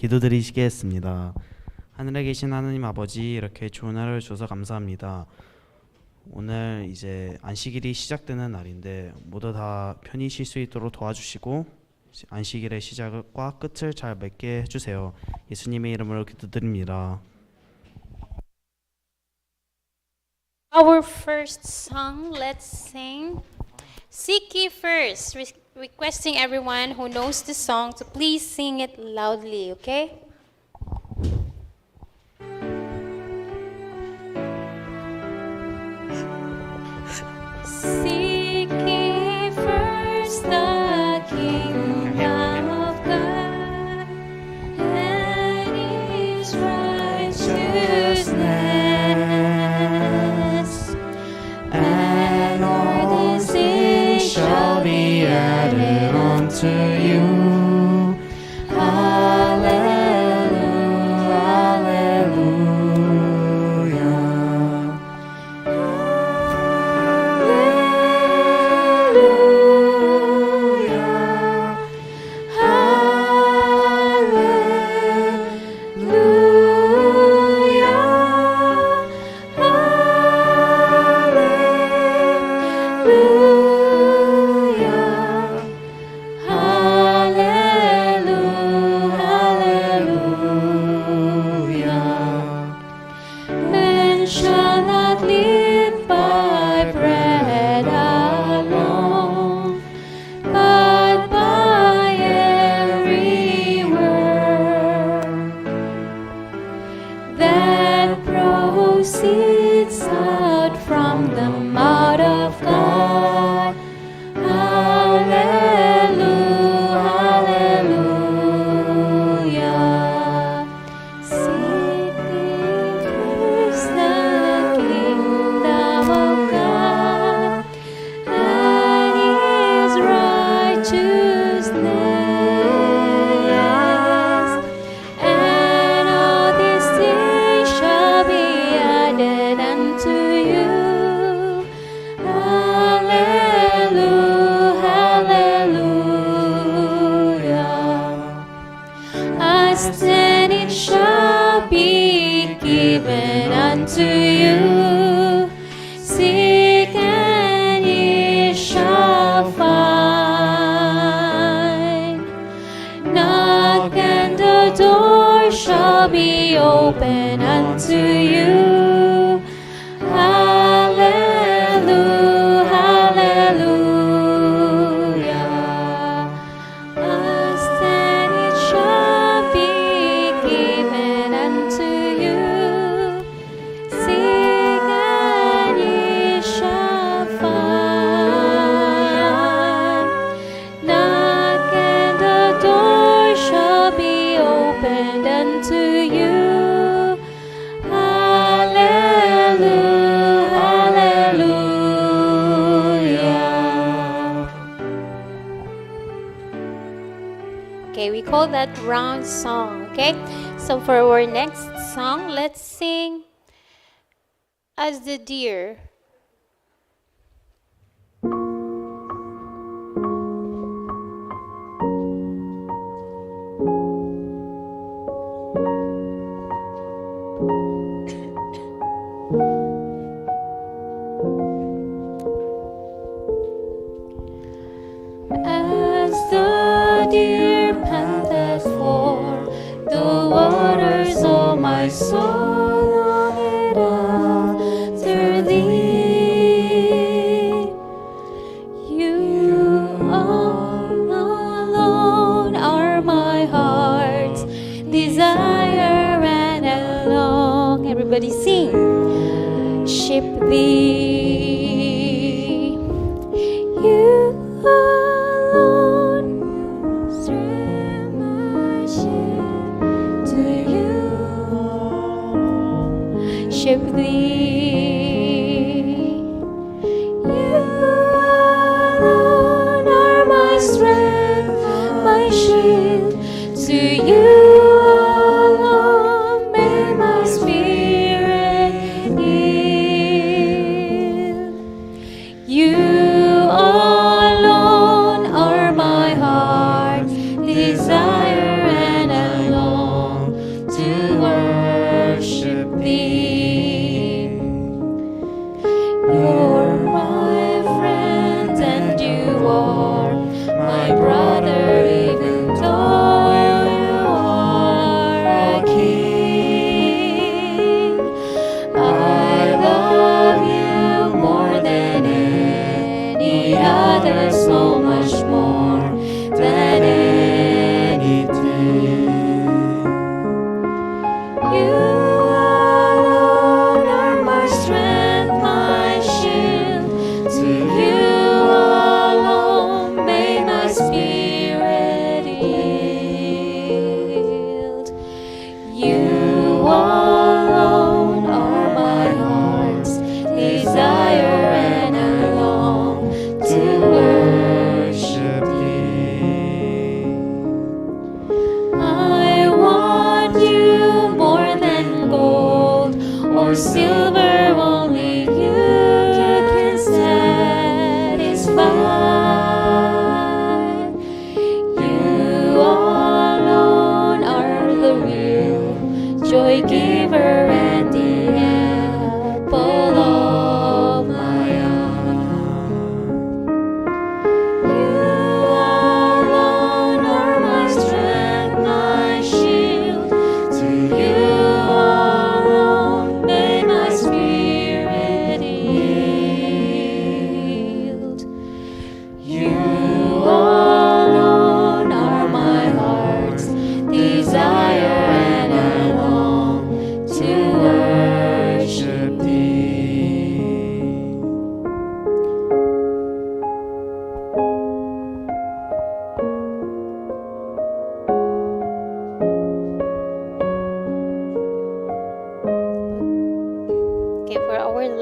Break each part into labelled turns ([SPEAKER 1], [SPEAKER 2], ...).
[SPEAKER 1] 기도드리시겠습니다. 하늘에 계신 하느님 아버지, 이렇게 좋은 하루를 주셔서 감사합니다. 오늘 이제 안식일이 시작되는 날인데 모두 다 편히 쉴 수 있도록 도와주시고 안식일의 시작과 끝을 잘 맺게 해주세요. 예수님의 이름으로 기도드립니다.
[SPEAKER 2] Our first song, let's sing Seek Ye First, requesting everyone who knows the song to please sing it loudly, okay? Seek ye first the kingdom of God and His righteousness, and all these things shall be added unto you. Proceeds out from the mouth of God. Hallelujah, hallelujah. Seek ye first the kingdom of God and His righteousness, and all these things shall be added unto you. Hallelujah, hallelujah. Ask then it shall be given unto you. Seek and ye shall find. Knock and the door shall be open unto you. Hallelujah, hallelujah. Ask and it shall be given unto you. Seek and ye shall find. Knock and the door shall be opened unto you. Hallelujah, hallelujah. Okay, we call that round song, okay? So for our next song, let's sing As the Deer. As the deer panteth for the waters, O my soul longeth after thee. You alone are my heart's desire, and I long. Everybody sing. Ship thee. You alone steer my ship to you. Ship thee. You alone are my strength, my shield. To you alone may my spirit yield.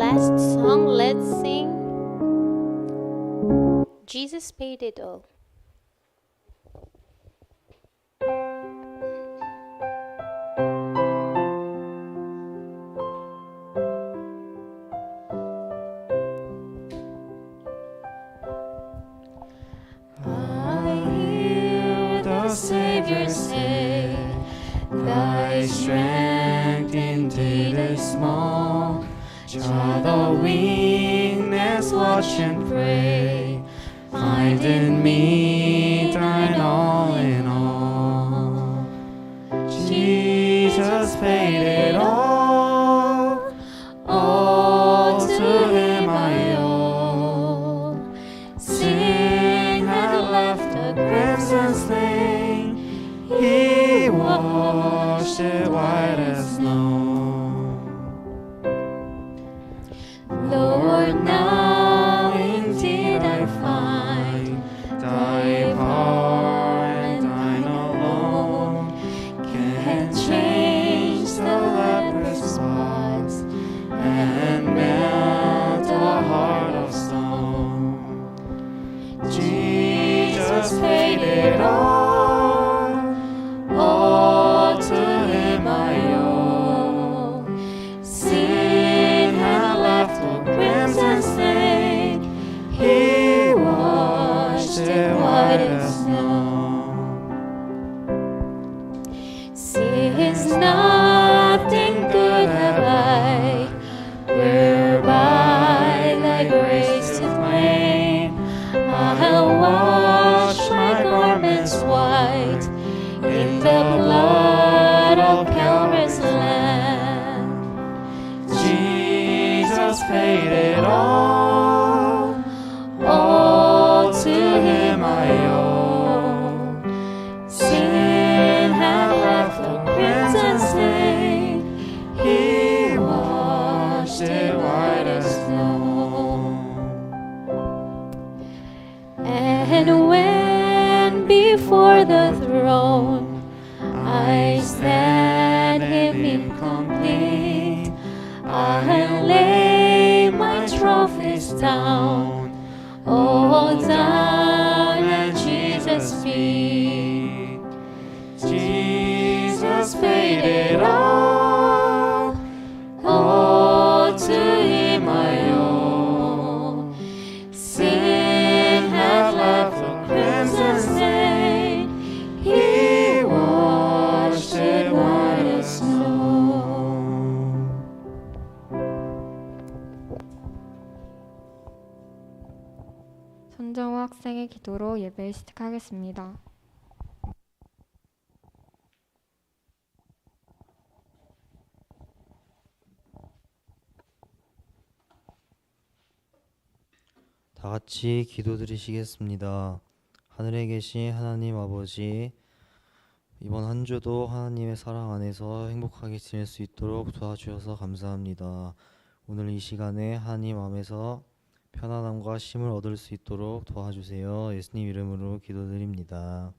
[SPEAKER 2] last song, let's sing Jesus Paid It All. I hear the Savior say, Thy strength indeed is small. Child of weakness, watch and pray. Find in me thine all in all. Jesus paid it all to him I owe. Sin had left a crimson stain, he washed it white as snow. Lord, now indeed I find thy power and thine alone can change the leper's spots and melt a heart of stone. Jesus paid it all to him I owe. Sin had left a crimson stain, he washed it white as snow. Since nothing good have I, whereby thy grace doth reign, I'll wash my garments white in the blood of Calvary's Lamb. Jesus paid it all to him I owe. Sin had left a crimson stain, he washed it white as snow. And when before the throne I stand him incomplete, I lay my trophies down, all down at Jesus' feet. Jesus paid it all to him I owe. Sin had left a crimson stain, he washed it white as snow.
[SPEAKER 3] 손정우 학생의 기도로 예배 시작하겠습니다.
[SPEAKER 4] 다 같이 기도드리시겠습니다. 하늘에 계신 하나님 아버지, 이번 한 주도 하나님의 사랑 안에서 행복하게 지낼 수 있도록 도와주셔서 감사합니다. 오늘 이 시간에 하나님 마음에서 편안함과 쉼을 얻을 수 있도록 도와주세요. 예수님 이름으로 기도드립니다.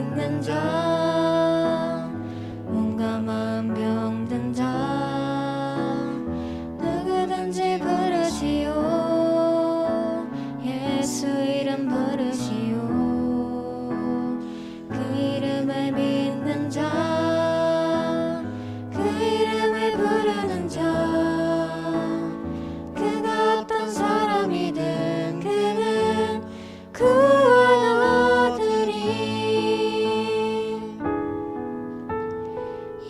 [SPEAKER 3] 있는 자 몸과 마음 병든 자 누구든지 부르시오 예수 이름 부르시오 그 이름을 믿는 자 그 이름을 부르는 자 그가 어떤 사람이든 그는 구원 얻으리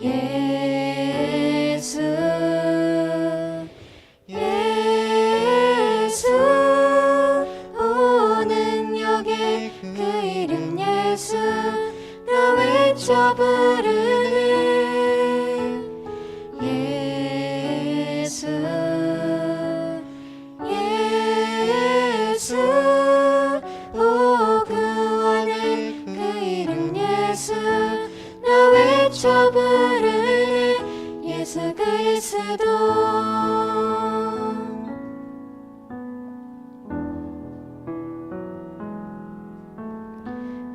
[SPEAKER 3] 예수 예수 오는 역에 그 이름 예수 나 외쳐 부르는 예수 예수 오 구원의 그 이름 예수 나 외쳐 부르는 예수 그리스도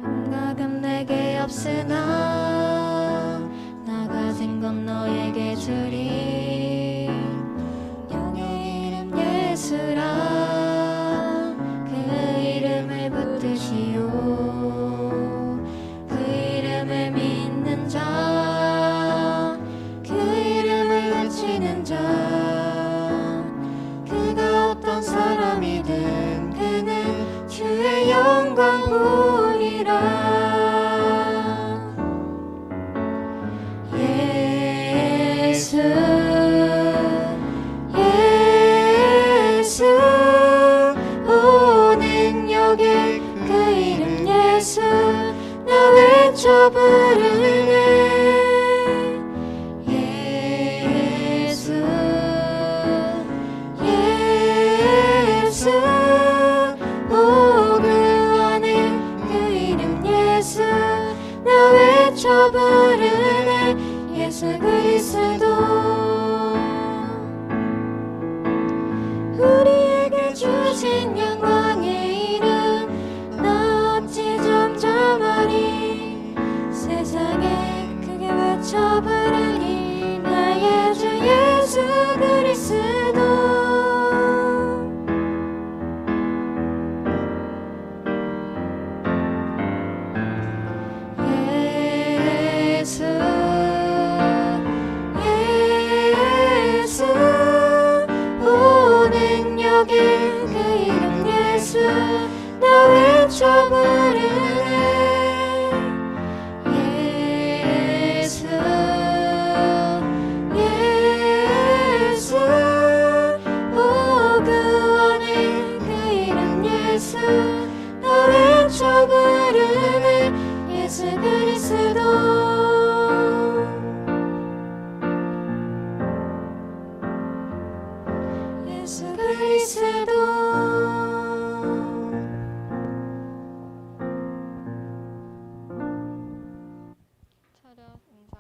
[SPEAKER 3] 감각은 내게 없으나 나 가진 건 너에게 주리 영의 이름 예수라 그 이름을 붙드시오 그 이름을 믿는 자 그 이름을 외치는 자 그가 어떤 사람이든 그는 주의 영광 보리라 예수 예수 오는 역에 그 이름 예수 나 외쳐 부르네 예수 예수 오 구원의 그 이름 예수 나 외쳐 부르네 예수 그리스도 우리에게 주신 영광의 이름 나 어찌 잠잠하리 세상에 크게 외쳐 부르니 나의 주 예수 그리스도 예수 예수 오는 역에 그 이름 예수 나 외쳐 부르네 예수 예수 오 구원의 그 이름 예수 나 외쳐 부르네 예수 그리스도 예수 그리스도 차렷 인사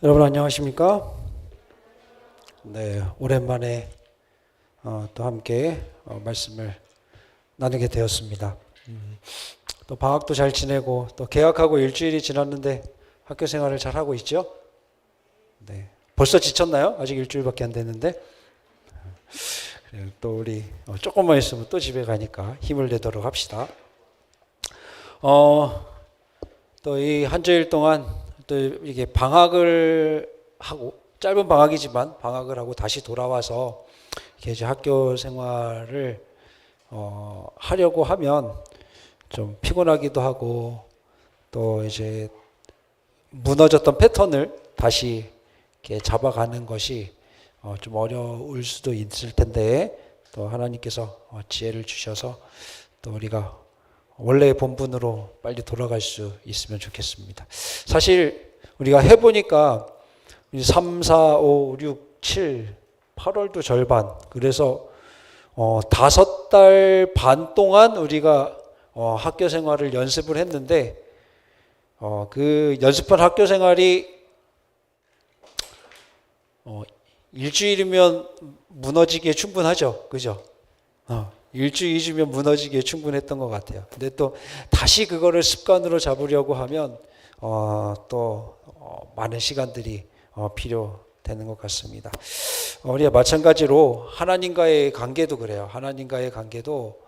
[SPEAKER 5] 여러분 안녕하십니까? 네, 오랜만에 또 함께 말씀을 나누게 되었습니다. 또 방학도 잘 지내고 또 개학하고 일주일이 지났는데 학교 생활을 잘 하고 있죠? 네. 벌써 지쳤나요? 아직 일주일밖에 안 됐는데. 그래요. 또 우리 조금만 있으면 또 집에 가니까 힘을 내도록 합시다. 또 이 한 주일 동안 또 이게 방학을 하고 짧은 방학이지만 방학을 하고 다시 돌아와서 이렇게 이제 학교 생활을 하려고 하면 좀 피곤하기도 하고 또 이제 무너졌던 패턴을 다시 이렇게 잡아가는 것이 좀 어려울 수도 있을 텐데 또 하나님께서 지혜를 주셔서 또 우리가 원래의 본분으로 빨리 돌아갈 수 있으면 좋겠습니다. 사실 우리가 해보니까 3, 4, 5, 6, 7, 8월도 절반 그래서 5달 반 동안 우리가 학교 생활을 연습을 했는데 그 연습한 학교 생활이 일주일이면 무너지기에 충분하죠. 그죠? 일주일, 2주면 무너지기에 충분했던 것 같아요. 근데 또 다시 그거를 습관으로 잡으려고 하면 또 많은 시간들이 필요되는 것 같습니다. 우리가 마찬가지로 하나님과의 관계도 그래요. 하나님과의 관계도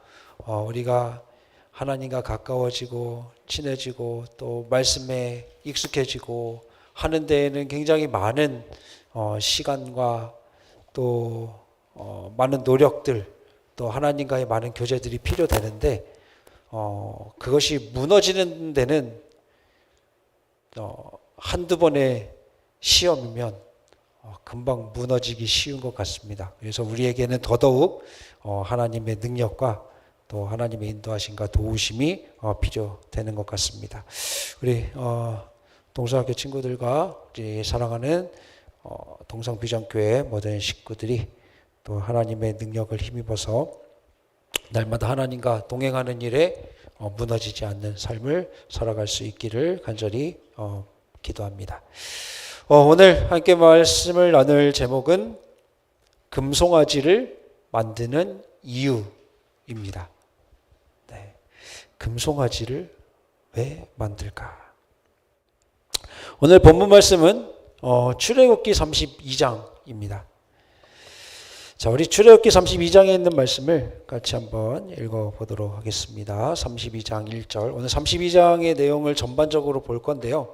[SPEAKER 5] 우리가 하나님과 가까워지고 친해지고 또 말씀에 익숙해지고 하는 데에는 굉장히 많은 시간과 또 많은 노력들 또 하나님과의 많은 교제들이 필요되는데 그것이 무너지는 데는 한두 번의 시험이면 금방 무너지기 쉬운 것 같습니다. 그래서 우리에게는 더더욱 하나님의 능력과 또 하나님의 인도하심과 도우심이 필요되는 것 같습니다. 우리 동성학교 친구들과 우리 사랑하는 동성비전교회 모든 식구들이 또 하나님의 능력을 힘입어서 날마다 하나님과 동행하는 일에 무너지지 않는 삶을 살아갈 수 있기를 간절히 기도합니다. 오늘 함께 말씀을 나눌 제목은 금송아지를 만드는 이유입니다. 네, 금송아지를 왜 만들까? 오늘 본문 말씀은 출애굽기 32장입니다. 자, 우리 출애굽기 32장에 있는 말씀을 같이 한번 읽어보도록 하겠습니다. 32장 1절. 오늘 32장의 내용을 전반적으로 볼 건데요.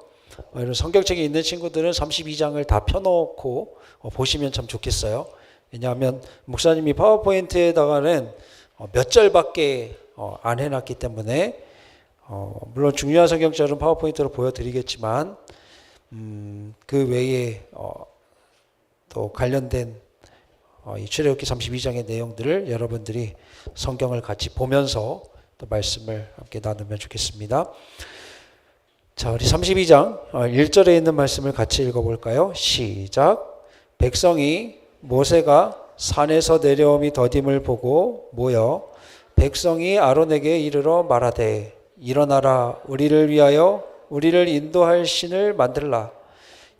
[SPEAKER 5] 이런 성경책에 있는 친구들은 32장을 다 펴놓고 보시면 참 좋겠어요. 왜냐하면 목사님이 파워포인트에다가는 몇 절밖에 안 해놨기 때문에 물론 중요한 성경절은 파워포인트로 보여드리겠지만 그 외에 또 관련된 이 출애굽기 32장의 내용들을 여러분들이 성경을 같이 보면서 또 말씀을 함께 나누면 좋겠습니다. 자, 우리 32장 1절에 있는 말씀을 같이 읽어볼까요? 시작. 백성이 모세가 산에서 내려옴이 더딤을 보고 모여 백성이 아론에게 이르러 말하되 일어나라 우리를 위하여 우리를 인도할 신을 만들라.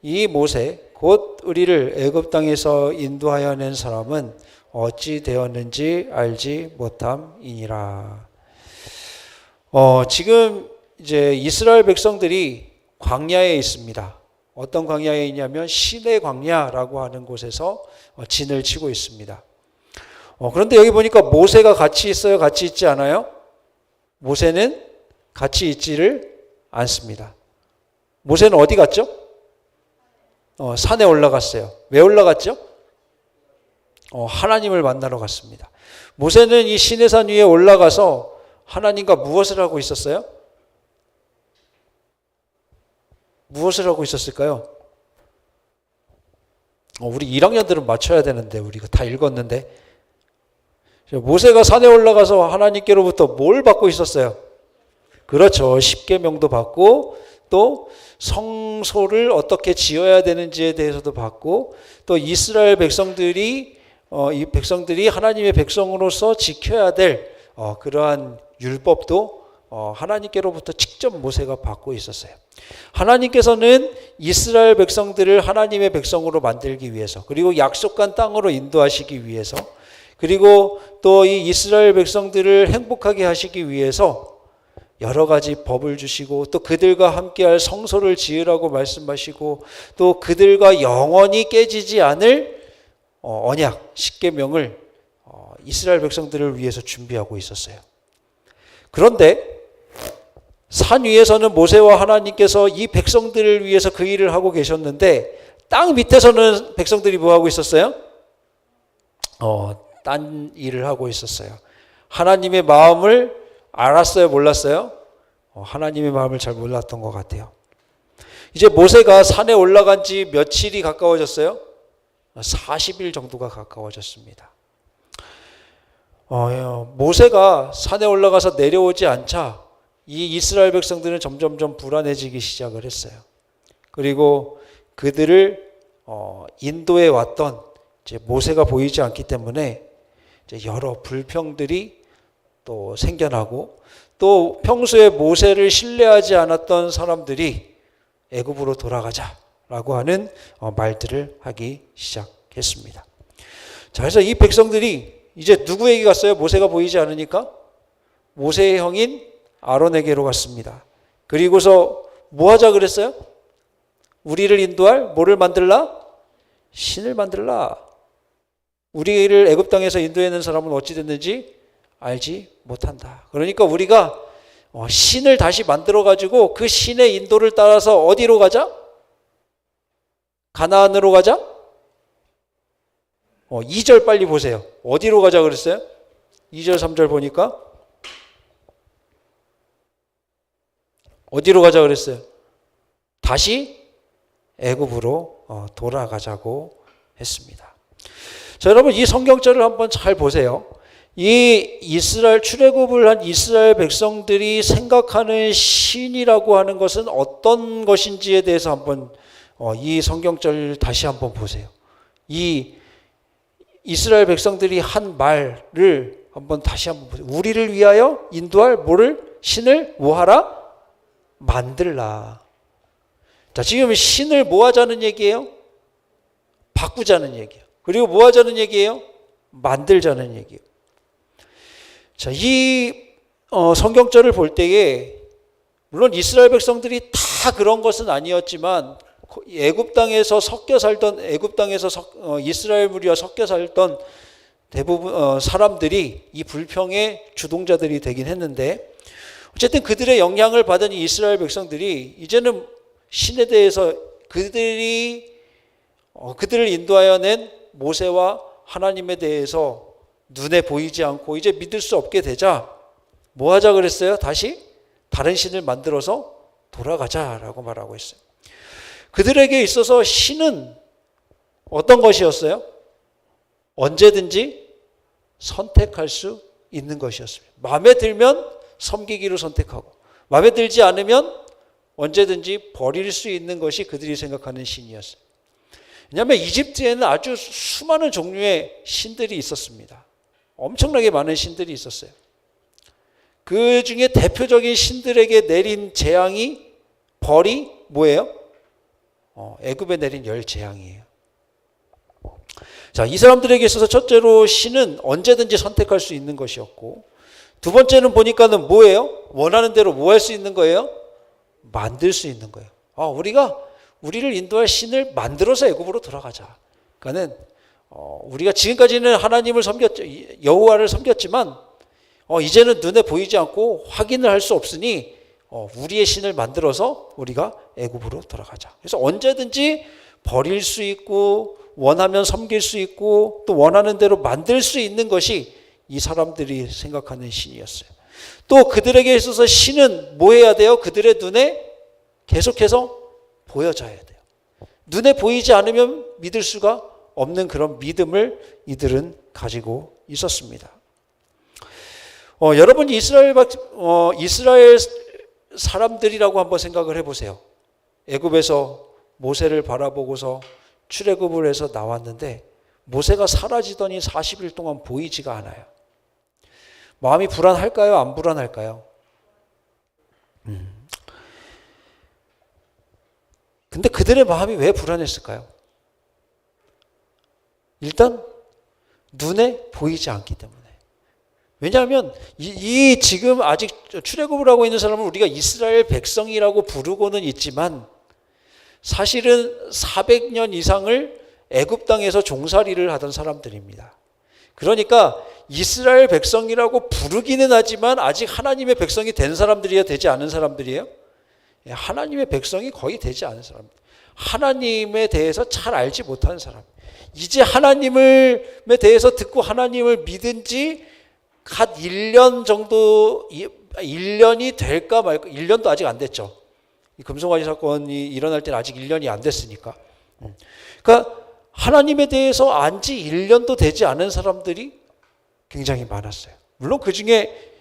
[SPEAKER 5] 이 모세 곧 우리를 애굽 땅에서 인도하여 낸 사람은 어찌 되었는지 알지 못함이니라. 지금 이제 이스라엘 백성들이 광야에 있습니다. 어떤 광야에 있냐면 시내 광야라고 하는 곳에서 진을 치고 있습니다. 그런데 여기 보니까 모세가 같이 있어요? 같이 있지 않아요? 모세는 같이 있지를 않습니다. 모세는 어디 갔죠? 산에 올라갔어요. 왜 올라갔죠? 하나님을 만나러 갔습니다. 모세는 이 시내산 위에 올라가서 하나님과 무엇을 하고 있었어요? 무엇을 하고 있었을까요? 우리 1학년들은 맞춰야 되는데 우리가 다 읽었는데 모세가 산에 올라가서 하나님께로부터 뭘 받고 있었어요? 그렇죠. 십계명도 받고 또 성소를 어떻게 지어야 되는지에 대해서도 받고 또 이스라엘 백성들이 이 백성들이 하나님의 백성으로서 지켜야 될 그러한 율법도 하나님께로부터 직접 모세가 받고 있었어요. 하나님께서는 이스라엘 백성들을 하나님의 백성으로 만들기 위해서 그리고 약속한 땅으로 인도하시기 위해서 그리고 또 이 이스라엘 백성들을 행복하게 하시기 위해서 여러 가지 법을 주시고 또 그들과 함께할 성소를 지으라고 말씀하시고 또 그들과 영원히 깨지지 않을 언약, 십계명을 이스라엘 백성들을 위해서 준비하고 있었어요. 그런데 산 위에서는 모세와 하나님께서 이 백성들을 위해서 그 일을 하고 계셨는데 땅 밑에서는 백성들이 뭐 하고 있었어요? 딴 일을 하고 있었어요. 하나님의 마음을 알았어요? 몰랐어요? 하나님의 마음을 잘 몰랐던 것 같아요. 이제 모세가 산에 올라간 지 며칠이 가까워졌어요? 40일 정도가 가까워졌습니다. 모세가 산에 올라가서 내려오지 않자 이 이스라엘 백성들은 점점점 불안해지기 시작을 했어요. 그리고 그들을 인도해 왔던 이제 모세가 보이지 않기 때문에 이제 여러 불평들이 또 생겨나고 또 평소에 모세를 신뢰하지 않았던 사람들이 애굽으로 돌아가자라고 하는 말들을 하기 시작했습니다. 자, 그래서 이 백성들이 이제 누구에게 갔어요? 모세가 보이지 않으니까 모세의 형인 아론에게로 갔습니다. 그리고서 뭐 하자 그랬어요? 우리를 인도할 뭐를 만들라? 신을 만들라. 우리를 애굽 땅에서 인도해낸 사람은 어찌 됐는지 알지 못한다. 그러니까 우리가 신을 다시 만들어 가지고 그 신의 인도를 따라서 어디로 가자? 가나안으로 가자? 2절 빨리 보세요. 어디로 가자 그랬어요? 2절 3절 보니까 어디로 가자 그랬어요? 다시 애굽으로 돌아가자고 했습니다. 자, 여러분 이 성경절을 한번 잘 보세요. 이 이스라엘 출애굽을 한 이스라엘 백성들이 생각하는 신이라고 하는 것은 어떤 것인지에 대해서 한번 이 성경절 다시 한번 보세요. 이 이스라엘 백성들이 한 말을 한번 다시 한번 보세요. 우리를 위하여 인도할 뭐를? 신을 뭐하라? 만들라. 자, 지금 신을 뭐 하자는 얘기예요? 바꾸자는 얘기예요. 그리고 뭐 하자는 얘기예요? 만들자는 얘기예요. 자, 이 성경절을 볼 때에 물론 이스라엘 백성들이 다 그런 것은 아니었지만 애굽 땅에서 섞여 살던 이스라엘 무리와 섞여 살던 대부분 사람들이 이 불평의 주동자들이 되긴 했는데 어쨌든 그들의 영향을 받은 이 이스라엘 백성들이 이제는 신에 대해서 그들을 인도하여 낸 모세와 하나님에 대해서 눈에 보이지 않고 이제 믿을 수 없게 되자 뭐 하자 그랬어요? 다시 다른 신을 만들어서 돌아가자라고 말하고 있어요. 그들에게 있어서 신은 어떤 것이었어요? 언제든지 선택할 수 있는 것이었습니다. 마음에 들면 섬기기로 선택하고 마음에 들지 않으면 언제든지 버릴 수 있는 것이 그들이 생각하는 신이었어요. 왜냐하면 이집트에는 아주 수많은 종류의 신들이 있었습니다. 엄청나게 많은 신들이 있었어요. 그 중에 대표적인 신들에게 내린 재앙이 벌이 뭐예요? 애굽에 내린 열 재앙이에요. 자, 이 사람들에게 있어서 첫째로 신은 언제든지 선택할 수 있는 것이었고 두 번째는 보니까는 뭐예요? 원하는 대로 뭐 할 수 있는 거예요? 만들 수 있는 거예요. 우리가 우리를 인도할 신을 만들어서 애굽으로 돌아가자. 그러니까는 우리가 지금까지는 하나님을 섬겼죠. 여호와를 섬겼지만 이제는 눈에 보이지 않고 확인을 할 수 없으니 우리의 신을 만들어서 우리가 애굽으로 돌아가자. 그래서 언제든지 버릴 수 있고 원하면 섬길 수 있고 또 원하는 대로 만들 수 있는 것이 이 사람들이 생각하는 신이었어요. 또 그들에게 있어서 신은 뭐 해야 돼요? 그들의 눈에 계속해서 보여져야 돼요. 눈에 보이지 않으면 믿을 수가 없는 그런 믿음을 이들은 가지고 있었습니다. 여러분 이스라엘 사람들이라고 한번 생각을 해보세요. 애굽에서 모세를 바라보고서 출애굽을 해서 나왔는데 모세가 사라지더니 40일 동안 보이지가 않아요. 마음이 불안할까요? 안 불안할까요? 근데 그들의 마음이 왜 불안했을까요? 일단 눈에 보이지 않기 때문에. 왜냐하면 이 지금 아직 출애굽을 하고 있는 사람은 우리가 이스라엘 백성이라고 부르고는 있지만 사실은 400년 이상을 애굽 땅에서 종살이를 하던 사람들입니다. 그러니까 이스라엘 백성이라고 부르기는 하지만 아직 하나님의 백성이 된 사람들이야, 되지 않은 사람들이에요? 하나님의 백성이 거의 되지 않은 사람들. 하나님에 대해서 잘 알지 못하는 사람. 이제 하나님에 대해서 듣고 하나님을 믿은 지 갓 1년 정도, 1년이 될까 말까, 1년도 아직 안 됐죠. 이 금송아지 사건이 일어날 때는 아직 1년이 안 됐으니까. 그러니까 하나님에 대해서 안 지 1년도 되지 않은 사람들이 굉장히 많았어요. 물론 그 중에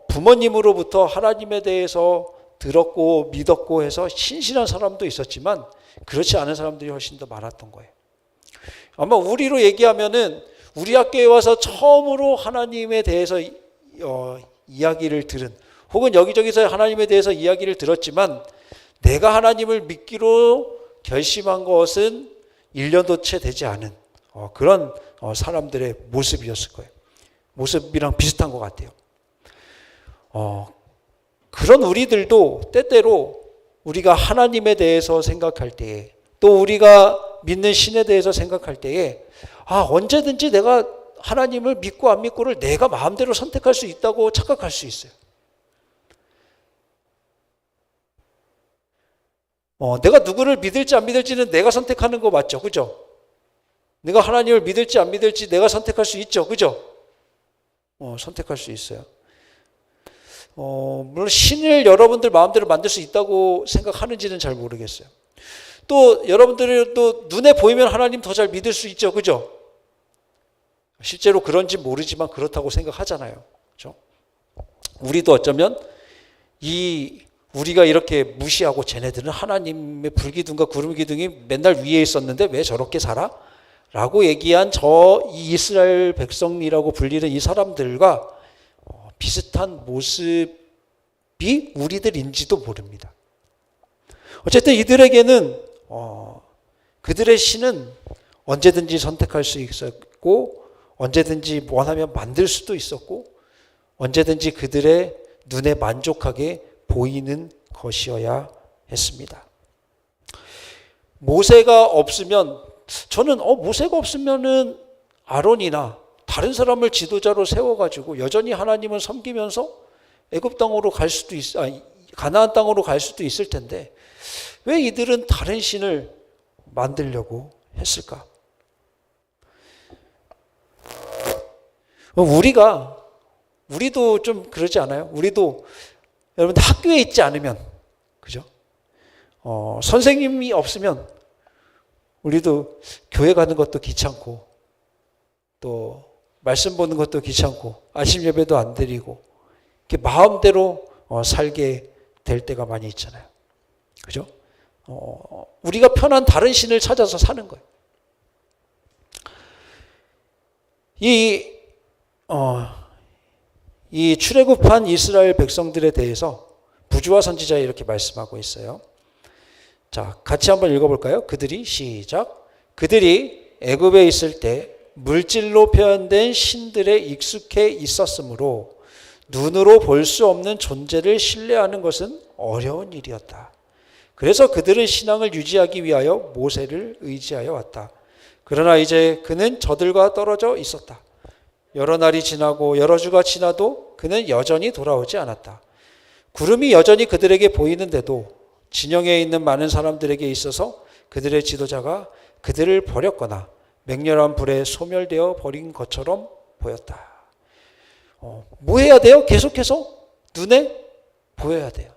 [SPEAKER 5] 부모님으로부터 하나님에 대해서 들었고 믿었고 해서 신실한 사람도 있었지만 그렇지 않은 사람들이 훨씬 더 많았던 거예요. 아마 우리로 얘기하면은 우리 학교에 와서 처음으로 하나님에 대해서 이야기를 들은, 혹은 여기저기서 하나님에 대해서 이야기를 들었지만 내가 하나님을 믿기로 결심한 것은 1년도 채 되지 않은 그런 사람들의 모습이었을 거예요. 모습이랑 비슷한 것 같아요. 그런 우리들도 때때로 우리가 하나님에 대해서 생각할 때에, 또 우리가 믿는 신에 대해서 생각할 때에 언제든지 내가 하나님을 믿고 안 믿고를 내가 마음대로 선택할 수 있다고 착각할 수 있어요. 내가 누구를 믿을지 안 믿을지는 내가 선택하는 거 맞죠? 그죠? 내가 하나님을 믿을지 안 믿을지 내가 선택할 수 있죠? 그죠? 선택할 수 있어요. 물론 신을 여러분들 마음대로 만들 수 있다고 생각하는지는 잘 모르겠어요. 또 여러분들이 또 눈에 보이면 하나님 더 잘 믿을 수 있죠? 그죠? 실제로 그런지 모르지만 그렇다고 생각하잖아요. 그죠? 우리도 어쩌면 우리가 이렇게 무시하고 쟤네들은 하나님의 불기둥과 구름기둥이 맨날 위에 있었는데 왜 저렇게 살아? 라고 얘기한 이 이스라엘 백성이라고 불리는 이 사람들과 비슷한 모습이 우리들인지도 모릅니다. 어쨌든 이들에게는 그들의 신은 언제든지 선택할 수 있었고, 언제든지 원하면 만들 수도 있었고, 언제든지 그들의 눈에 만족하게 보이는 것이어야 했습니다. 모세가 없으면, 저는 모세가 없으면은 아론이나 다른 사람을 지도자로 세워가지고 여전히 하나님을 섬기면서 애굽 땅으로 갈 수도 가나안 땅으로 갈 수도 있을 텐데 왜 이들은 다른 신을 만들려고 했을까? 우리도 좀 그러지 않아요? 우리도 여러분 학교에 있지 않으면, 그죠? 선생님이 없으면 우리도 교회 가는 것도 귀찮고, 또 말씀 보는 것도 귀찮고, 아침 예배도 안 드리고, 이렇게 마음대로 살게 될 때가 많이 있잖아요. 그죠? 우리가 편한 다른 신을 찾아서 사는 거예요. 이 출애굽한 이스라엘 백성들에 대해서 부주와 선지자에 이렇게 말씀하고 있어요. 자, 같이 한번 읽어볼까요? 시작. 그들이 애굽에 있을 때 물질로 표현된 신들에 익숙해 있었으므로 눈으로 볼 수 없는 존재를 신뢰하는 것은 어려운 일이었다. 그래서 그들은 신앙을 유지하기 위하여 모세를 의지하여 왔다. 그러나 이제 그는 저들과 떨어져 있었다. 여러 날이 지나고 여러 주가 지나도 그는 여전히 돌아오지 않았다. 구름이 여전히 그들에게 보이는데도 진영에 있는 많은 사람들에게 있어서 그들의 지도자가 그들을 버렸거나 맹렬한 불에 소멸되어 버린 것처럼 보였다. 뭐 해야 돼요? 계속해서 눈에 보여야 돼요.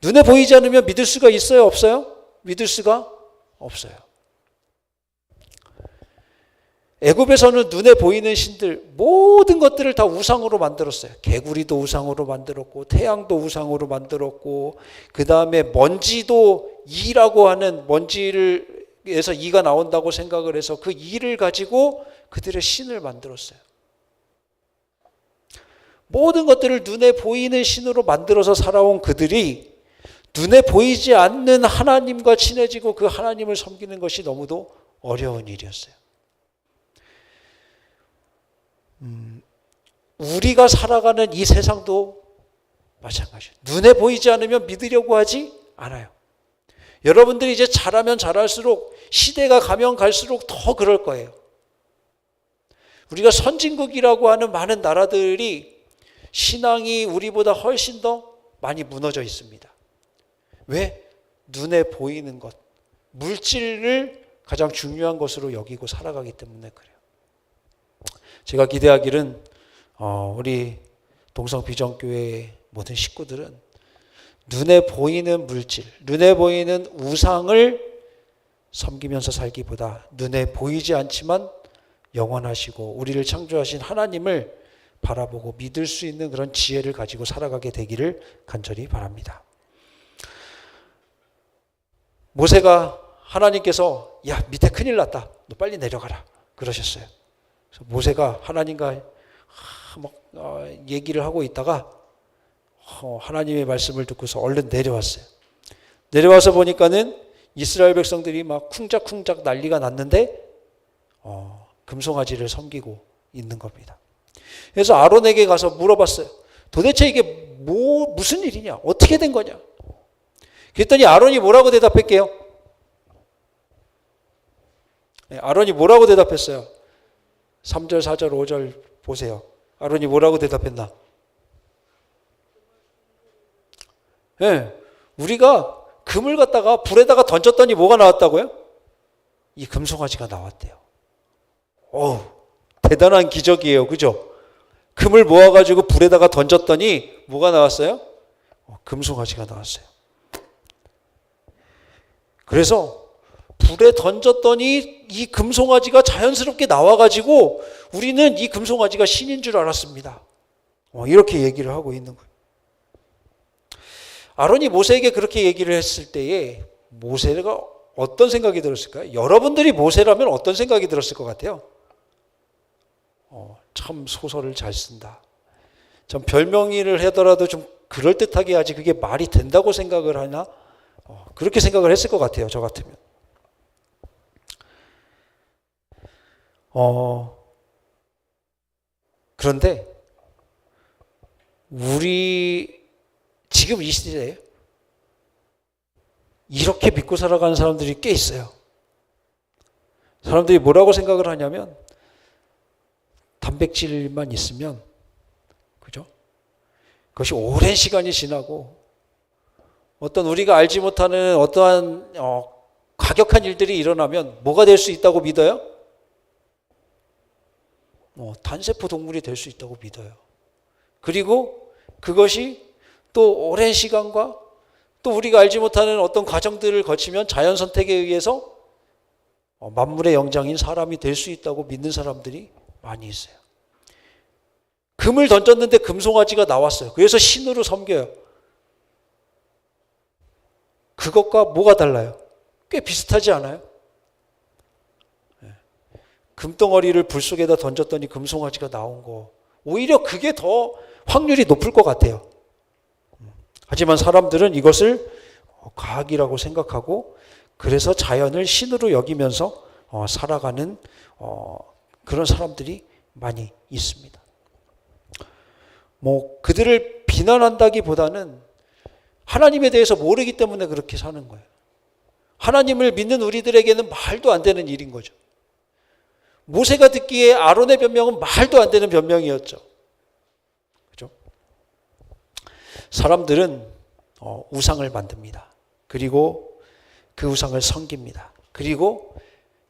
[SPEAKER 5] 눈에 보이지 않으면 믿을 수가 있어요? 없어요? 믿을 수가 없어요. 애굽에서는 눈에 보이는 신들 모든 것들을 다 우상으로 만들었어요. 개구리도 우상으로 만들었고, 태양도 우상으로 만들었고, 그 다음에 먼지도 이라고 하는 먼지에서 이가 나온다고 생각을 해서 그 이를 가지고 그들의 신을 만들었어요. 모든 것들을 눈에 보이는 신으로 만들어서 살아온 그들이 눈에 보이지 않는 하나님과 친해지고 그 하나님을 섬기는 것이 너무도 어려운 일이었어요. 우리가 살아가는 이 세상도 마찬가지예요. 눈에 보이지 않으면 믿으려고 하지 않아요. 여러분들이 이제 자라면 자랄수록, 시대가 가면 갈수록 더 그럴 거예요. 우리가 선진국이라고 하는 많은 나라들이 신앙이 우리보다 훨씬 더 많이 무너져 있습니다. 왜? 눈에 보이는 것, 물질을 가장 중요한 것으로 여기고 살아가기 때문에 그래요. 제가 기대하기는 우리 동성비전교회 모든 식구들은 눈에 보이는 물질, 눈에 보이는 우상을 섬기면서 살기보다 눈에 보이지 않지만 영원하시고 우리를 창조하신 하나님을 바라보고 믿을 수 있는 그런 지혜를 가지고 살아가게 되기를 간절히 바랍니다. 모세가 하나님께서 야, 밑에 큰일 났다. 너 빨리 내려가라. 그러셨어요. 그래서 모세가 하나님과 얘기를 하고 있다가 하나님의 말씀을 듣고서 얼른 내려왔어요. 내려와서 보니까는 이스라엘 백성들이 막 쿵짝쿵짝 난리가 났는데 금송아지를 섬기고 있는 겁니다. 그래서 아론에게 가서 물어봤어요. 도대체 이게 무슨 일이냐? 어떻게 된 거냐? 그랬더니 아론이 뭐라고 대답할게요? 아론이 뭐라고 대답했어요? 3절, 4절, 5절 보세요. 아론이 뭐라고 대답했나? 네, 우리가 금을 갖다가 불에다가 던졌더니 뭐가 나왔다고요? 이 금송아지가 나왔대요. 어우, 대단한 기적이에요. 그죠? 금을 모아가지고 불에다가 던졌더니 뭐가 나왔어요? 금송아지가 나왔어요. 그래서 불에 던졌더니 이 금송아지가 자연스럽게 나와가지고 우리는 이 금송아지가 신인 줄 알았습니다. 이렇게 얘기를 하고 있는 거예요. 아론이 모세에게 그렇게 얘기를 했을 때에 모세가 어떤 생각이 들었을까요? 여러분들이 모세라면 어떤 생각이 들었을 것 같아요? 참 소설을 잘 쓴다. 좀 별명이를 하더라도 좀 그럴듯하게 하지 그게 말이 된다고 생각을 하나? 그렇게 생각을 했을 것 같아요. 저 같으면. 그런데 우리 지금 이 시대에 이렇게 믿고 살아가는 사람들이 꽤 있어요. 사람들이 뭐라고 생각을 하냐면 단백질만 있으면, 그죠? 그것이 오랜 시간이 지나고 어떤 우리가 알지 못하는 어떠한 과격한 일들이 일어나면 뭐가 될 수 있다고 믿어요? 단세포 동물이 될 수 있다고 믿어요. 그리고 그것이 또 오랜 시간과 또 우리가 알지 못하는 어떤 과정들을 거치면 자연 선택에 의해서 만물의 영장인 사람이 될 수 있다고 믿는 사람들이 많이 있어요. 금을 던졌는데 금송아지가 나왔어요. 그래서 신으로 섬겨요. 그것과 뭐가 달라요? 꽤 비슷하지 않아요? 금덩어리를 불 속에다 던졌더니 금송아지가 나온 거, 오히려 그게 더 확률이 높을 것 같아요. 하지만 사람들은 이것을 과학이라고 생각하고 그래서 자연을 신으로 여기면서 살아가는 그런 사람들이 많이 있습니다. 그들을 비난한다기보다는 하나님에 대해서 모르기 때문에 그렇게 사는 거예요. 하나님을 믿는 우리들에게는 말도 안 되는 일인 거죠. 모세가 듣기에 아론의 변명은 말도 안 되는 변명이었죠. 그죠? 사람들은 우상을 만듭니다. 그리고 그 우상을 섬깁니다. 그리고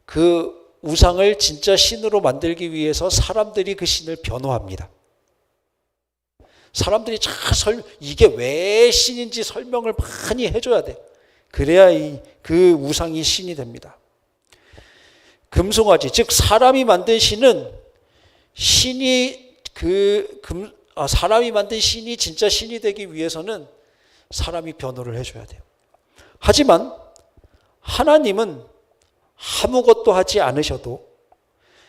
[SPEAKER 5] 그 우상을 진짜 신으로 만들기 위해서 사람들이 그 신을 변호합니다. 사람들이 이게 왜 신인지 설명을 많이 해줘야 돼. 그래야 그 우상이 신이 됩니다. 금송아지, 즉 사람이 만든 신은 사람이 만든 신이 진짜 신이 되기 위해서는 사람이 변호를 해줘야 돼요. 하지만 하나님은 아무것도 하지 않으셔도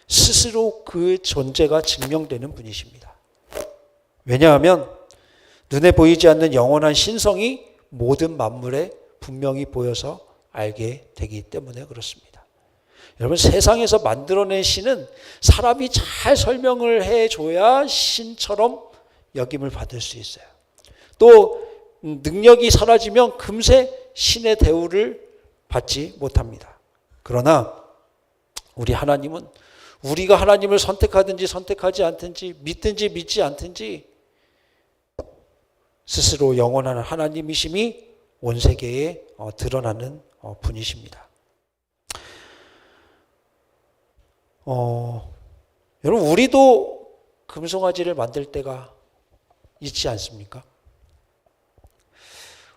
[SPEAKER 5] 스스로 그 존재가 증명되는 분이십니다. 왜냐하면 눈에 보이지 않는 영원한 신성이 모든 만물에 분명히 보여서 알게 되기 때문에 그렇습니다. 여러분, 세상에서 만들어낸 신은 사람이 잘 설명을 해줘야 신처럼 여김을 받을 수 있어요. 또 능력이 사라지면 금세 신의 대우를 받지 못합니다. 그러나 우리 하나님은 우리가 하나님을 선택하든지 선택하지 않든지 믿든지 믿지 않든지 스스로 영원한 하나님이심이 온 세계에 드러나는 분이십니다. 여러분, 우리도 금송아지를 만들 때가 있지 않습니까?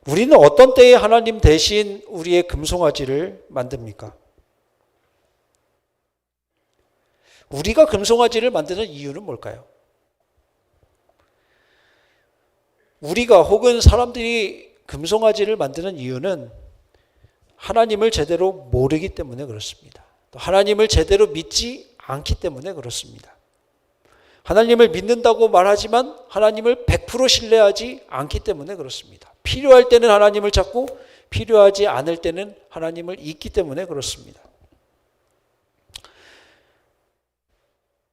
[SPEAKER 5] 우리는 어떤 때에 하나님 대신 우리의 금송아지를 만듭니까? 우리가 금송아지를 만드는 이유는 뭘까요? 우리가 혹은 사람들이 금송아지를 만드는 이유는 하나님을 제대로 모르기 때문에 그렇습니다. 또 하나님을 제대로 믿지 않기 때문에 그렇습니다. 하나님을 믿는다고 말하지만 하나님을 100% 신뢰하지 않기 때문에 그렇습니다. 필요할 때는 하나님을 찾고 필요하지 않을 때는 하나님을 잊기 때문에 그렇습니다.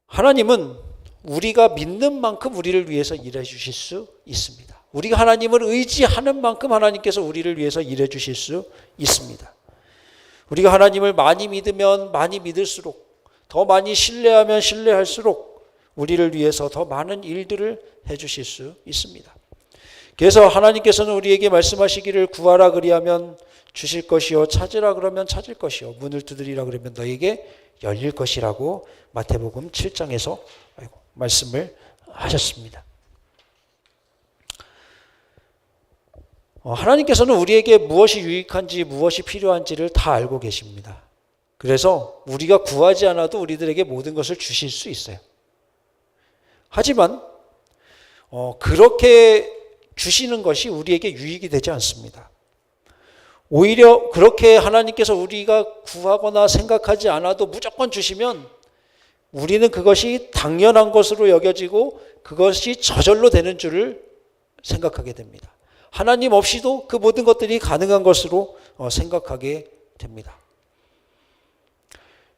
[SPEAKER 5] 하나님은 우리가 믿는 만큼 우리를 위해서 일해 주실 수 있습니다. 우리가 하나님을 의지하는 만큼 하나님께서 우리를 위해서 일해 주실 수 있습니다. 우리가 하나님을 많이 믿으면 많이 믿을수록, 더 많이 신뢰하면 신뢰할수록 우리를 위해서 더 많은 일들을 해 주실 수 있습니다. 그래서 하나님께서는 우리에게 말씀하시기를 구하라 그리하면 주실 것이요, 찾으라 그러면 찾을 것이요, 문을 두드리라 그러면 너에게 열릴 것이라고 마태복음 7장에서 말씀을 하셨습니다. 하나님께서는 우리에게 무엇이 유익한지 무엇이 필요한지를 다 알고 계십니다. 그래서 우리가 구하지 않아도 우리들에게 모든 것을 주실 수 있어요. 하지만 그렇게 주시는 것이 우리에게 유익이 되지 않습니다. 오히려 그렇게 하나님께서 우리가 구하거나 생각하지 않아도 무조건 주시면 우리는 그것이 당연한 것으로 여겨지고 그것이 저절로 되는 줄을 생각하게 됩니다. 하나님 없이도 그 모든 것들이 가능한 것으로 생각하게 됩니다.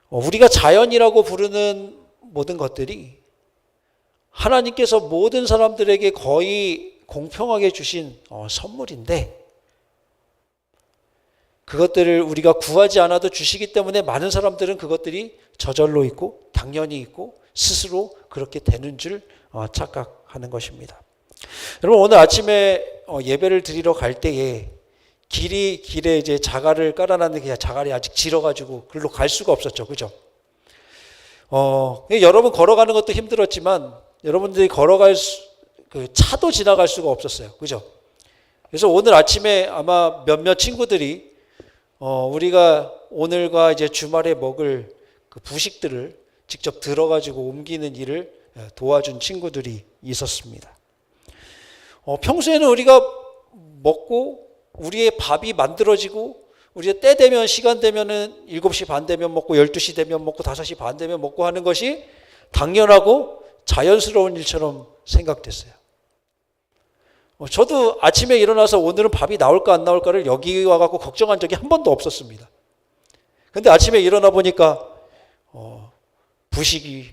[SPEAKER 5] 우리가 자연이라고 부르는 모든 것들이 하나님께서 모든 사람들에게 거의 공평하게 주신 선물인데, 그것들을 우리가 구하지 않아도 주시기 때문에 많은 사람들은 그것들이 저절로 있고 당연히 있고 스스로 그렇게 되는 줄 착각하는 것입니다. 여러분, 오늘 아침에 예배를 드리러 갈 때에 길에 이제 자갈을 깔아놨는데 그냥 자갈이 아직 질어가지고 그걸로 갈 수가 없었죠, 그죠? 여러분 걸어가는 것도 힘들었지만 여러분들이 그 차도 지나갈 수가 없었어요, 그죠? 그래서 오늘 아침에 아마 몇몇 친구들이 우리가 오늘과 이제 주말에 먹을 그 부식들을 직접 들어가지고 옮기는 일을 도와준 친구들이 있었습니다. 평소에는 우리가 먹고 우리의 밥이 만들어지고 우리가 때 되면 시간 되면은 7시 반 되면 먹고 12시 되면 먹고 5시 반 되면 먹고 하는 것이 당연하고 자연스러운 일처럼 생각됐어요. 저도 아침에 일어나서 오늘은 밥이 나올까 안 나올까를 여기 와갖고 걱정한 적이 한 번도 없었습니다. 근데 아침에 일어나 보니까 부식이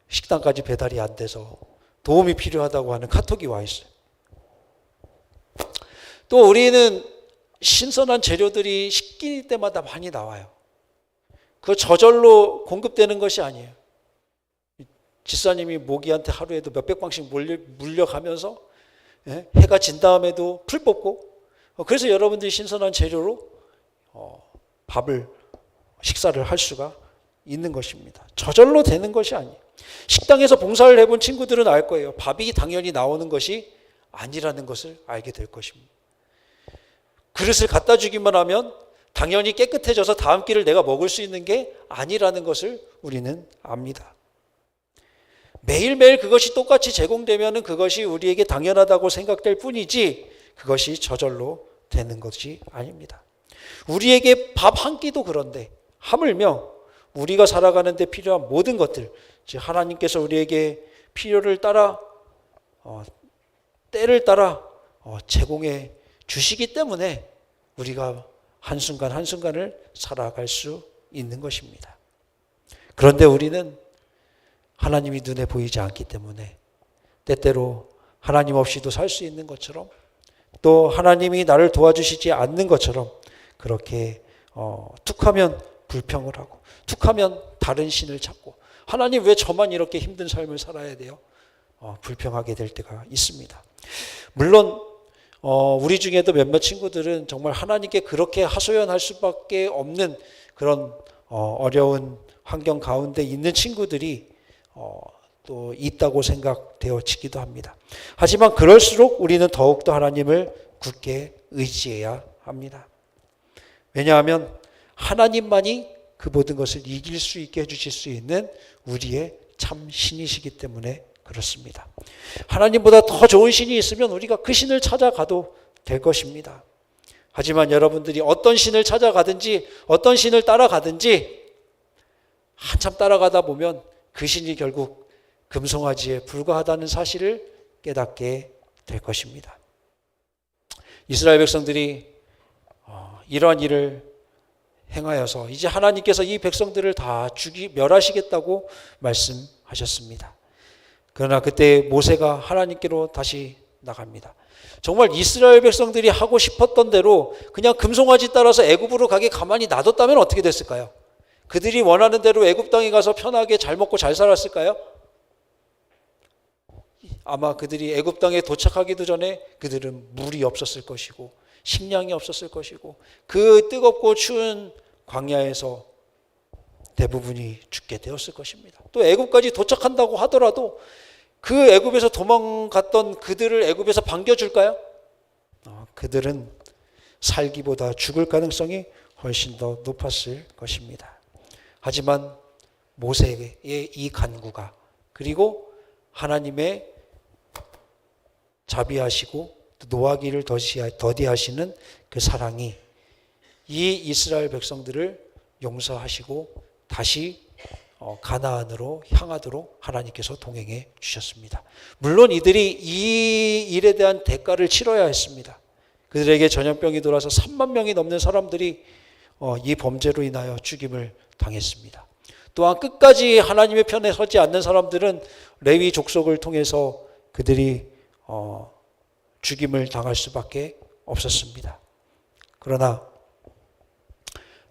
[SPEAKER 5] 식당까지 배달이 안 돼서 도움이 필요하다고 하는 카톡이 와 있어요. 또 우리는 신선한 재료들이 식기 때마다 많이 나와요. 그 저절로 공급되는 것이 아니에요. 집사님이 모기한테 하루에도 몇백 방씩 물려가면서 해가 진 다음에도 풀 뽑고, 그래서 여러분들이 신선한 재료로 식사를 할 수가 있는 것입니다. 저절로 되는 것이 아니에요. 식당에서 봉사를 해본 친구들은 알 거예요. 밥이 당연히 나오는 것이 아니라는 것을 알게 될 것입니다. 그릇을 갖다 주기만 하면 당연히 깨끗해져서 다음 끼를 내가 먹을 수 있는 게 아니라는 것을 우리는 압니다. 매일매일 그것이 똑같이 제공되면 그것이 우리에게 당연하다고 생각될 뿐이지 그것이 저절로 되는 것이 아닙니다. 우리에게 밥 한 끼도 그런데 하물며 우리가 살아가는 데 필요한 모든 것들, 즉 하나님께서 우리에게 필요를 따라 때를 따라 제공해 주시기 때문에 우리가 한순간 한순간을 살아갈 수 있는 것입니다. 그런데 우리는 하나님이 눈에 보이지 않기 때문에 때때로 하나님 없이도 살 수 있는 것처럼 또 하나님이 나를 도와주시지 않는 것처럼 그렇게 툭하면 불평을 하고 툭하면 다른 신을 찾고 하나님 왜 저만 이렇게 힘든 삶을 살아야 돼요? 불평하게 될 때가 있습니다. 물론 우리 중에도 몇몇 친구들은 정말 하나님께 그렇게 하소연할 수밖에 없는 그런 어려운 환경 가운데 있는 친구들이 또 있다고 생각되어지기도 합니다. 하지만 그럴수록 우리는 더욱더 하나님을 굳게 의지해야 합니다. 왜냐하면 하나님만이 그 모든 것을 이길 수 있게 해주실 수 있는 우리의 참 신이시기 때문에 그렇습니다. 하나님보다 더 좋은 신이 있으면 우리가 그 신을 찾아가도 될 것입니다. 하지만 여러분들이 어떤 신을 찾아가든지 어떤 신을 따라가든지 한참 따라가다 보면 그 신이 결국 금송아지에 불과하다는 사실을 깨닫게 될 것입니다. 이스라엘 백성들이 이러한 일을 행하여서 이제 하나님께서 이 백성들을 다 멸하시겠다고 말씀하셨습니다. 그러나 그때 모세가 하나님께로 다시 나갑니다. 정말 이스라엘 백성들이 하고 싶었던 대로 그냥 금송아지 따라서 애굽으로 가게 가만히 놔뒀다면 어떻게 됐을까요? 그들이 원하는 대로 애굽 땅에 가서 편하게 잘 먹고 잘 살았을까요? 아마 그들이 애굽 땅에 도착하기도 전에 그들은 물이 없었을 것이고 식량이 없었을 것이고 그 뜨겁고 추운 광야에서 대부분이 죽게 되었을 것입니다. 또 애굽까지 도착한다고 하더라도 그 애굽에서 도망갔던 그들을 애굽에서 반겨줄까요? 그들은 살기보다 죽을 가능성이 훨씬 더 높았을 것입니다. 하지만 모세의 이 간구가 그리고 하나님의 자비하시고 노하기를 더디하시는 그 사랑이 이 이스라엘 백성들을 용서하시고 다시 가나안으로 향하도록 하나님께서 동행해 주셨습니다. 물론 이들이 이 일에 대한 대가를 치러야 했습니다. 그들에게 전염병이 돌아서 3만 명이 넘는 사람들이 이 범죄로 인하여 죽임을 당했습니다. 또한 끝까지 하나님의 편에 서지 않는 사람들은 레위 족속을 통해서 그들이 죽임을 당할 수밖에 없었습니다. 그러나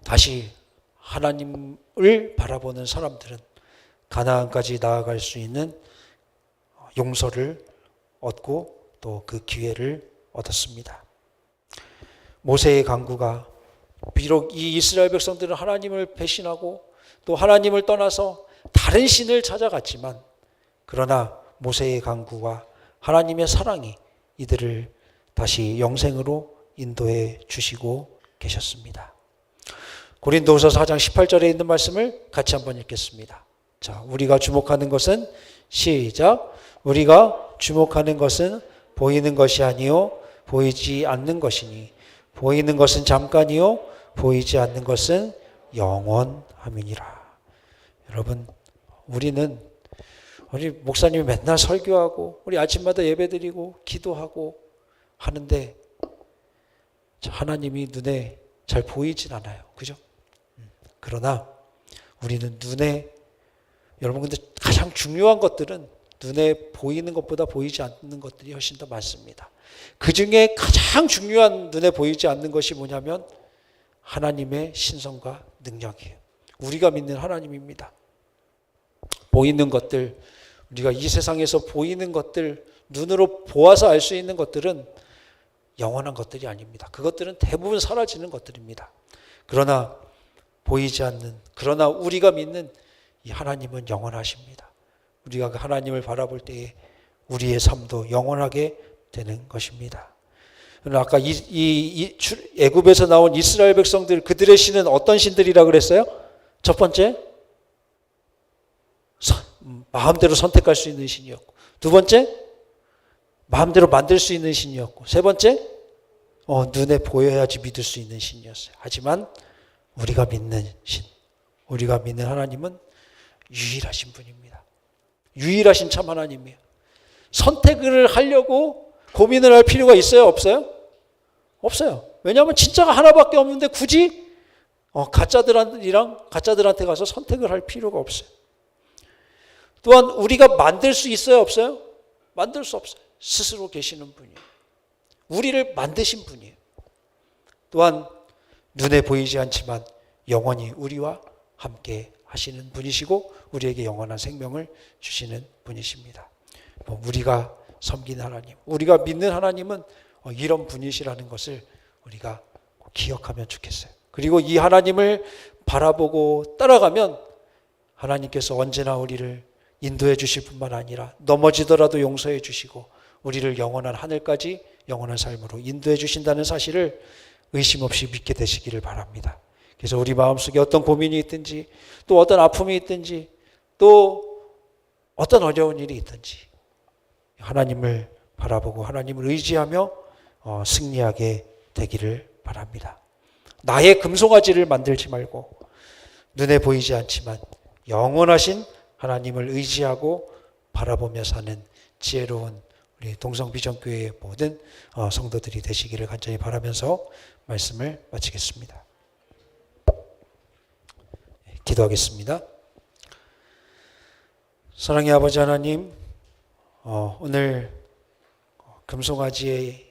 [SPEAKER 5] 다시 하나님을 바라보는 사람들은 가나안까지 나아갈 수 있는 용서를 얻고 또 그 기회를 얻었습니다. 모세의 간구가 비록 이 이스라엘 백성들은 하나님을 배신하고 또 하나님을 떠나서 다른 신을 찾아갔지만 그러나 모세의 간구와 하나님의 사랑이 이들을 다시 영생으로 인도해 주시고 계셨습니다. 고린도후서 4장 18절에 있는 말씀을 같이 한번 읽겠습니다. 자, 우리가 주목하는 것은 시작. 우리가 주목하는 것은 보이는 것이 아니요 보이지 않는 것이니 보이는 것은 잠깐이요 보이지 않는 것은 영원함이니라. 여러분, 우리 목사님이 맨날 설교하고 우리 아침마다 예배드리고 기도하고 하는데 하나님이 눈에 잘 보이진 않아요. 그죠? 그러나 우리는 여러분 근데 가장 중요한 것들은 눈에 보이는 것보다 보이지 않는 것들이 훨씬 더 많습니다. 그 중에 가장 중요한 눈에 보이지 않는 것이 뭐냐면 하나님의 신성과 능력이에요. 우리가 믿는 하나님입니다. 보이는 것들, 우리가 이 세상에서 보이는 것들, 눈으로 보아서 알 수 있는 것들은 영원한 것들이 아닙니다. 그것들은 대부분 사라지는 것들입니다. 그러나 우리가 믿는 이 하나님은 영원하십니다. 우리가 그 하나님을 바라볼 때에 우리의 삶도 영원하게 되는 것입니다. 아까 애굽에서 나온 이스라엘 백성들, 그들의 신은 어떤 신들이라 그랬어요? 첫 번째, 마음대로 선택할 수 있는 신이었고, 두 번째, 마음대로 만들 수 있는 신이었고, 세 번째, 눈에 보여야지 믿을 수 있는 신이었어요. 하지만 우리가 믿는 신, 우리가 믿는 하나님은 유일하신 분입니다. 유일하신 참 하나님이에요. 선택을 하려고 고민을 할 필요가 있어요? 없어요? 없어요. 왜냐하면 진짜가 하나밖에 없는데 굳이 가짜들한테 가서 선택을 할 필요가 없어요. 또한 우리가 만들 수 있어요, 없어요? 만들 수 없어요. 스스로 계시는 분이에요. 우리를 만드신 분이에요. 또한 눈에 보이지 않지만 영원히 우리와 함께 하시는 분이시고 우리에게 영원한 생명을 주시는 분이십니다. 우리가 섬기는 하나님, 우리가 믿는 하나님은 이런 분이시라는 것을 우리가 꼭 기억하면 좋겠어요. 그리고 이 하나님을 바라보고 따라가면 하나님께서 언제나 우리를 인도해 주실 뿐만 아니라 넘어지더라도 용서해 주시고 우리를 영원한 하늘까지 영원한 삶으로 인도해 주신다는 사실을 의심 없이 믿게 되시기를 바랍니다. 그래서 우리 마음속에 어떤 고민이 있든지 또 어떤 아픔이 있든지 또 어떤 어려운 일이 있든지 하나님을 바라보고 하나님을 의지하며 승리하게 되기를 바랍니다. 나의 금송아지를 만들지 말고 눈에 보이지 않지만 영원하신 하나님을 의지하고 바라보며 사는 지혜로운 우리 동성비전교회의 모든 성도들이 되시기를 간절히 바라면서 말씀을 마치겠습니다. 기도하겠습니다. 사랑의 아버지 하나님, 오늘 금송아지의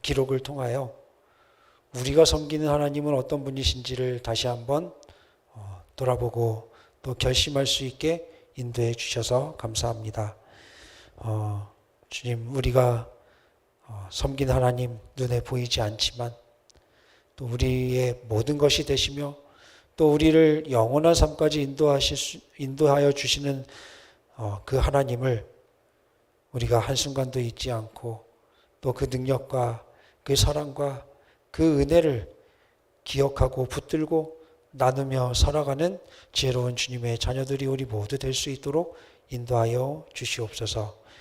[SPEAKER 5] 기록을 통하여 우리가 섬기는 하나님은 어떤 분이신지를 다시 한번 돌아보고 또 결심할 수 있게 인도해 주셔서 감사합니다. 주님, 우리가 섬기는 하나님 눈에 보이지 않지만 또 우리의 모든 것이 되시며 또 우리를 영원한 삶까지 인도하여 주시는 그 하나님을 우리가 한순간도 잊지 않고 또 그 능력과 그 사랑과 그 은혜를 기억하고 붙들고 나누며 살아가는 지혜로운 주님의 자녀들이 우리 모두 될 수 있도록 인도하여 주시옵소서.